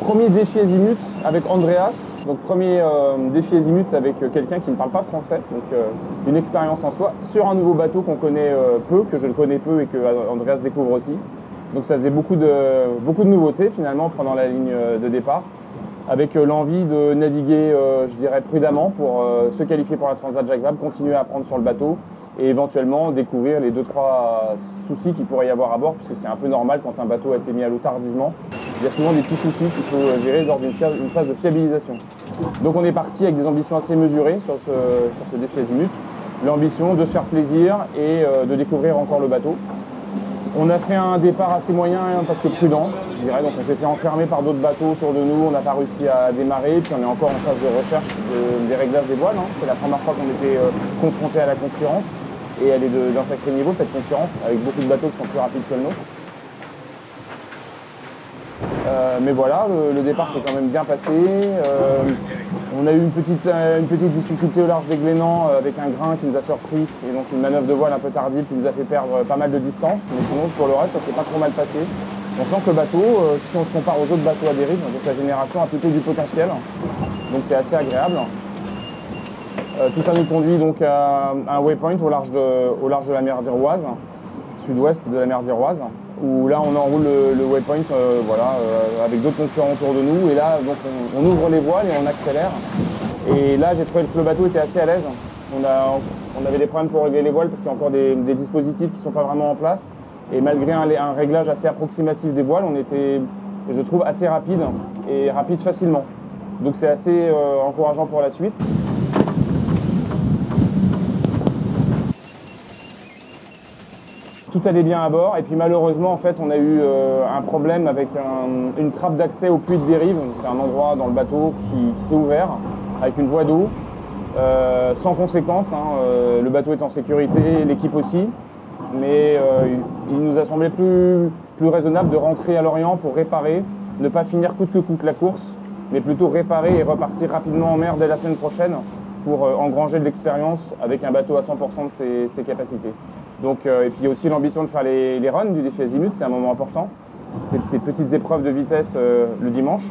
Premier défi azimut avec Andreas, donc premier défi azimut avec quelqu'un qui ne parle pas français, donc une expérience en soi, sur un nouveau bateau qu'on connaît peu, que je le connais peu et que Andreas découvre aussi. Donc ça faisait beaucoup de nouveautés finalement pendant la ligne de départ, avec l'envie de naviguer, je dirais, prudemment pour se qualifier pour la Transat Jacques Vabre, continuer à apprendre sur le bateau et éventuellement découvrir les 2-3 soucis qu'il pourrait y avoir à bord, puisque c'est un peu normal quand un bateau a été mis à l'eau tardivement. Il y a souvent des petits soucis qu'il faut gérer lors d'une phase de fiabilisation. Donc on est parti avec des ambitions assez mesurées sur ce défi azimut. L'ambition de se faire plaisir et de découvrir encore le bateau. On a fait un départ assez moyen parce que prudent, je dirais. Donc on s'est fait enfermer par d'autres bateaux autour de nous, on n'a pas réussi à démarrer, puis on est encore en phase de recherche des réglages des voiles. C'est la première fois qu'on était confronté à la concurrence, et elle est d'un sacré niveau, cette concurrence, avec beaucoup de bateaux qui sont plus rapides que le nôtre. Mais voilà, le départ s'est quand même bien passé. On a eu une petite difficulté au large des Glénans avec un grain qui nous a surpris, et donc une manœuvre de voile un peu tardive qui nous a fait perdre pas mal de distance. Mais sinon, pour le reste, ça s'est pas trop mal passé. On sent que le bateau, si on se compare aux autres bateaux à dérive de sa génération, a plutôt du potentiel. Donc c'est assez agréable. Tout ça nous conduit donc à un waypoint au large de la mer d'Iroise, sud-ouest de la mer d'Iroise, où là on enroule le waypoint avec d'autres concurrents autour de nous, et là donc on ouvre les voiles et on accélère. Et là j'ai trouvé que le bateau était assez à l'aise. On avait des problèmes pour régler les voiles parce qu'il y a encore des dispositifs qui ne sont pas vraiment en place, et malgré un réglage assez approximatif des voiles, on était, je trouve, assez rapide, et rapide facilement. Donc c'est assez encourageant pour la suite. Tout allait bien à bord, et puis malheureusement en fait on a eu un problème avec une trappe d'accès au puits de dérive, un endroit dans le bateau qui s'est ouvert avec une voie d'eau, sans conséquence. Le bateau est en sécurité, l'équipe aussi, mais il nous a semblé plus raisonnable de rentrer à Lorient pour réparer, ne pas finir coûte que coûte la course, mais plutôt réparer et repartir rapidement en mer dès la semaine prochaine pour engranger de l'expérience avec un bateau à 100% de ses capacités. Donc, et puis il y a aussi l'ambition de faire les runs du défi azimut, c'est un moment important, ces petites épreuves de vitesse le dimanche.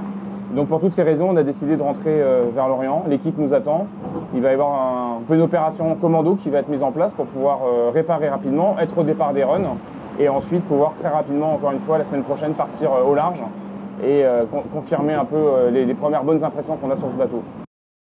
Donc pour toutes ces raisons, on a décidé de rentrer vers Lorient. L'équipe nous attend. Il va y avoir un peu une opération commando qui va être mise en place pour pouvoir réparer rapidement, être au départ des runs, et ensuite pouvoir très rapidement, encore une fois, la semaine prochaine, partir au large et confirmer un peu les premières bonnes impressions qu'on a sur ce bateau.